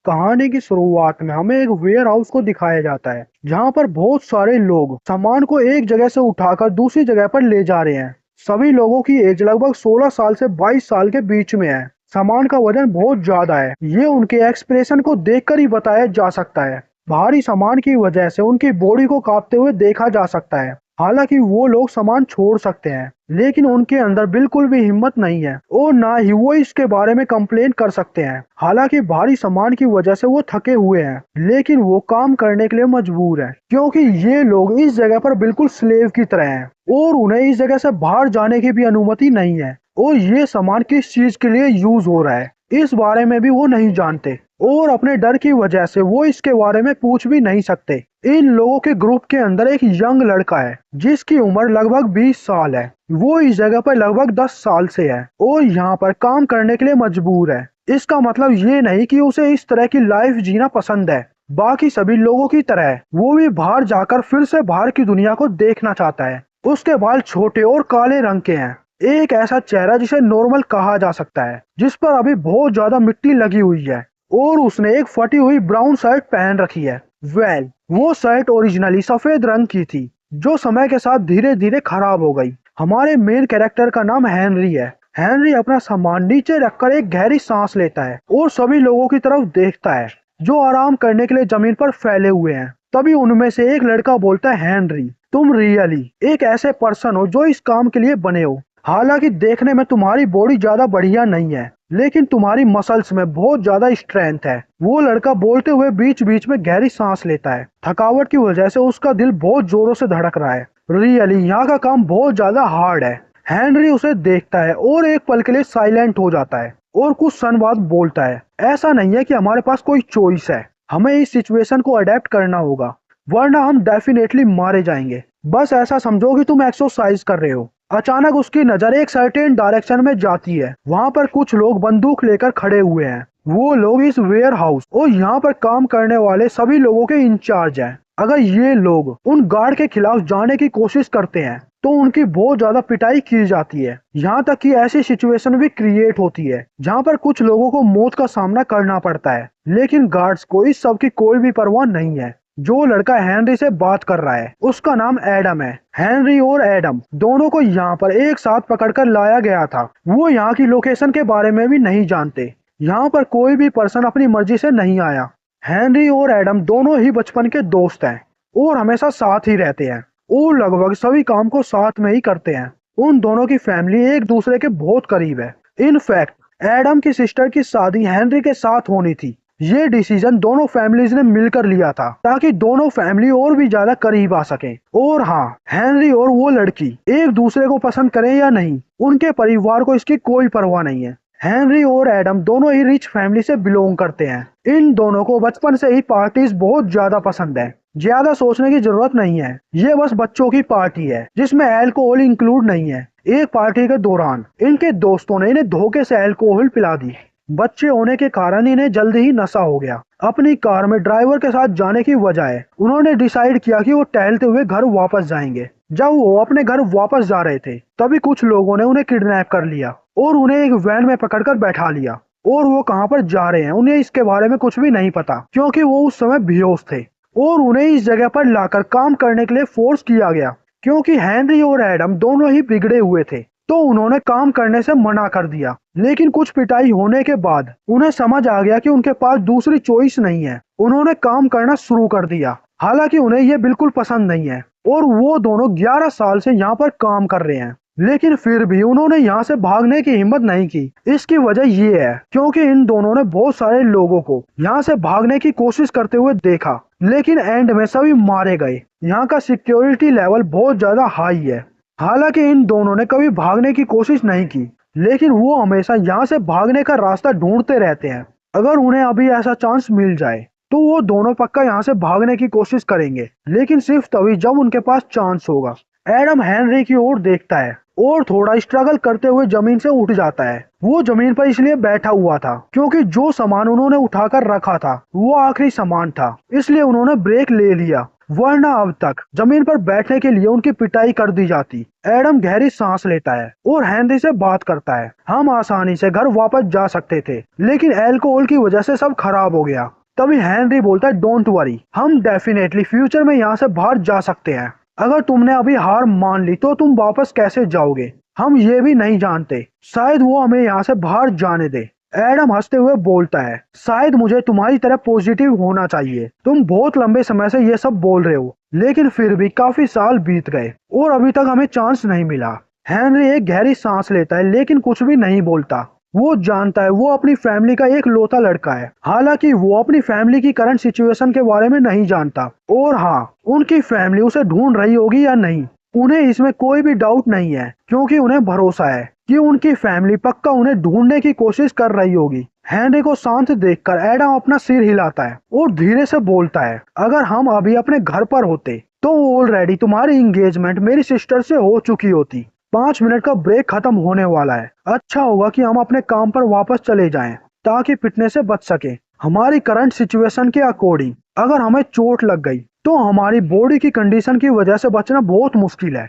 कहानी की शुरुआत में हमें एक वेयर हाउस को दिखाया जाता है जहां पर बहुत सारे लोग सामान को एक जगह से उठाकर दूसरी जगह पर ले जा रहे हैं। सभी लोगों की एज लगभग 16 साल से 22 साल के बीच में है। सामान का वजन बहुत ज्यादा है, ये उनके एक्सप्रेशन को देखकर ही बताया जा सकता है। भारी सामान की वजह से उनकी बॉडी को कांपते हुए देखा जा सकता है। हालांकि वो लोग सामान छोड़ सकते हैं, लेकिन उनके अंदर बिल्कुल भी हिम्मत नहीं है और ना ही वो इसके बारे में कंप्लेन कर सकते हैं। हालांकि भारी सामान की वजह से वो थके हुए हैं, लेकिन वो काम करने के लिए मजबूर है क्योंकि ये लोग इस जगह पर बिल्कुल स्लेव की तरह हैं और उन्हें इस जगह से बाहर जाने की भी अनुमति नहीं है। और ये सामान किस चीज के लिए यूज हो रहा है इस बारे में भी वो नहीं जानते और अपने डर की वजह से वो इसके बारे में पूछ भी नहीं सकते। इन लोगों के ग्रुप के अंदर एक यंग लड़का है जिसकी उम्र लगभग 20 साल है। वो इस जगह पर लगभग 10 साल से है और यहाँ पर काम करने के लिए मजबूर है। इसका मतलब ये नहीं कि उसे इस तरह की लाइफ जीना पसंद है। बाकी सभी लोगों की तरह वो भी बाहर जाकर फिर से बाहर की दुनिया को देखना चाहता है। उसके बाल छोटे और काले रंग के हैं, एक ऐसा चेहरा जिसे नॉर्मल कहा जा सकता है, जिस पर अभी बहुत ज्यादा मिट्टी लगी हुई है और उसने एक फटी हुई ब्राउन शर्ट पहन रखी है। वो शर्ट ओरिजिनली सफेद रंग की थी जो समय के साथ धीरे धीरे खराब हो गई। हमारे मेन कैरेक्टर का नाम हेनरी है। हेनरी अपना सामान नीचे रखकर एक गहरी सांस लेता है और सभी लोगों की तरफ देखता है जो आराम करने के लिए जमीन पर फैले हुए हैं। तभी उनमें से एक लड़का बोलता है, हेनरी, तुम रियली एक ऐसे पर्सन हो जो इस काम के लिए बने हो। हालांकि देखने में तुम्हारी बॉडी ज्यादा बढ़िया नहीं है, लेकिन तुम्हारी मसल्स में बहुत ज्यादा स्ट्रेंथ है। वो लड़का बोलते हुए बीच बीच में गहरी सांस लेता है। थकावट की वजह से उसका दिल बहुत जोरों से धड़क रहा है। रियली यहाँ का काम बहुत ज्यादा हार्ड है। हेनरी उसे देखता है और एक पल के लिए साइलेंट हो जाता है और कुछ क्षण बाद बोलता है, ऐसा नहीं है कि हमारे पास कोई चॉइस है, हमें इस सिचुएशन को अडेप्ट करना होगा वरना हम डेफिनेटली मारे जाएंगे। बस ऐसा समझो कि तुम एक्सरसाइज कर रहे हो। अचानक उसकी नजर एक सर्टेन डायरेक्शन में जाती है। वहाँ पर कुछ लोग बंदूक लेकर खड़े हुए हैं। वो लोग इस वेयर हाउस और यहाँ पर काम करने वाले सभी लोगों के इंचार्ज हैं। अगर ये लोग उन गार्ड के खिलाफ जाने की कोशिश करते हैं तो उनकी बहुत ज्यादा पिटाई की जाती है। यहाँ तक कि ऐसी सिचुएशन भी क्रिएट होती है जहाँ पर कुछ लोगों को मौत का सामना करना पड़ता है, लेकिन गार्ड्स को इस सब की कोई भी परवाह नहीं है। जो लड़का हेनरी से बात कर रहा है उसका नाम एडम है। हेनरी और एडम दोनों को यहाँ पर एक साथ पकड़कर लाया गया था। वो यहाँ की लोकेशन के बारे में भी नहीं जानते। यहाँ पर कोई भी पर्सन अपनी मर्जी से नहीं आया। हेनरी और एडम दोनों ही बचपन के दोस्त हैं और हमेशा साथ ही रहते हैं और लगभग सभी काम को साथ में ही करते हैं। उन दोनों की फैमिली एक दूसरे के बहुत करीब है। इनफैक्ट एडम की सिस्टर की शादी हेनरी के साथ होनी थी। ये डिसीजन दोनों फैमिलीज ने मिलकर लिया था ताकि दोनों फैमिली और भी ज्यादा करीब आ सके। और हाँ, हेनरी और वो लड़की एक दूसरे को पसंद करें या नहीं, उनके परिवार को इसकी कोई परवाह नहीं है। हेनरी और एडम दोनों ही रिच फैमिली से बिलोंग करते हैं। इन दोनों को बचपन से ही पार्टीज बहुत ज्यादा पसंद है। ज्यादा सोचने की जरूरत नहीं है, ये बस बच्चों की पार्टी है जिसमें अल्कोहल इंक्लूड नहीं है। एक पार्टी के दौरान इनके दोस्तों ने इन्हें धोखे से अल्कोहल पिला दी। बच्चे होने के कारण इन्हें जल्दी ही नशा हो गया। अपनी कार में ड्राइवर के साथ जाने की बजाय उन्होंने डिसाइड किया कि वो टहलते हुए घर वापस जाएंगे। जब वो अपने घर वापस जा रहे थे तभी कुछ लोगों ने उन्हें किडनैप कर लिया और उन्हें एक वैन में पकड़कर बैठा लिया। और वो कहाँ पर जा रहे हैं उन्हें इसके बारे में कुछ भी नहीं पता क्योंकि वो उस समय बेहोश थे। और उन्हें इस जगह पर लाकर काम करने के लिए फोर्स किया गया क्योंकि हेनरी और एडम दोनों ही बिगड़े हुए थे, तो उन्होंने काम करने से मना कर दिया। लेकिन कुछ पिटाई होने के बाद उन्हें समझ आ गया कि उनके पास दूसरी चॉइस नहीं है। उन्होंने काम करना शुरू कर दिया। हालांकि उन्हें यह बिल्कुल पसंद नहीं है और वो दोनों 11 साल से यहाँ पर काम कर रहे हैं, लेकिन फिर भी उन्होंने यहाँ से भागने की हिम्मत नहीं की। इसकी वजह ये है क्योंकि इन दोनों ने बहुत सारे लोगों को यहाँ से भागने की कोशिश करते हुए देखा, लेकिन एंड में सभी मारे गए। यहाँ का सिक्योरिटी लेवल बहुत ज्यादा हाई है। हालांकि इन दोनों ने कभी भागने की कोशिश नहीं की, लेकिन वो हमेशा यहाँ से भागने का रास्ता ढूंढते रहते हैं। अगर उन्हें अभी ऐसा चांस मिल जाए तो वो दोनों पक्का यहाँ से भागने की कोशिश करेंगे, लेकिन सिर्फ तभी जब उनके पास चांस होगा। एडम हेनरी की ओर देखता है और थोड़ा स्ट्रगल करते हुए जमीन से उठ जाता है। वो जमीन पर इसलिए बैठा हुआ था क्योंकि जो सामान उन्होंने उठाकर रखा था वो आखिरी सामान था, इसलिए उन्होंने ब्रेक ले लिया। वरना अब तक जमीन पर बैठने के लिए उनकी पिटाई कर दी जाती। एडम गहरी सांस लेता है और हेनरी से बात करता है। हम आसानी से घर वापस जा सकते थे, लेकिन अल्कोहल की वजह से सब खराब हो गया। तभी हेनरी बोलता है, डोंट वरी, हम डेफिनेटली फ्यूचर में यहाँ से बाहर जा सकते हैं। अगर तुमने अभी हार मान ली तो तुम वापस कैसे जाओगे, हम ये भी नहीं जानते। शायद वो हमें यहाँ से बाहर जाने दे। एडम हंसते हुए बोलता है, शायद मुझे तुम्हारी तरह पॉजिटिव होना चाहिए। तुम बहुत लंबे समय से ये सब बोल रहे हो, लेकिन फिर भी काफी साल बीत गए और अभी तक हमें चांस नहीं मिला। हेनरी एक गहरी सांस लेता है, लेकिन कुछ भी नहीं बोलता। वो जानता है वो अपनी फैमिली का एक लौता लड़का है। हालांकि वो अपनी फैमिली की करंट सिचुएशन के बारे में नहीं जानता। और हाँ, उनकी फैमिली उसे ढूंढ रही होगी या नहीं, उन्हें इसमें कोई भी डाउट नहीं है, क्योंकि उन्हें भरोसा है कि उनकी फैमिली पक्का उन्हें ढूंढने की कोशिश कर रही होगी। हेनरी को शांत देखकर एडम अपना सिर हिलाता है और धीरे से बोलता है, अगर हम अभी अपने घर पर होते तो ऑलरेडी तुम्हारी एंगेजमेंट मेरी सिस्टर से हो चुकी होती। 5 मिनट का ब्रेक खत्म होने वाला है। अच्छा होगा कि हम अपने काम पर वापस चले जाएं, ताकि पिटने से बच सके। हमारी करंट सिचुएशन के अकॉर्डिंग अगर हमें चोट लग गई तो हमारी बॉडी की कंडीशन की वजह से बचना बहुत मुश्किल है।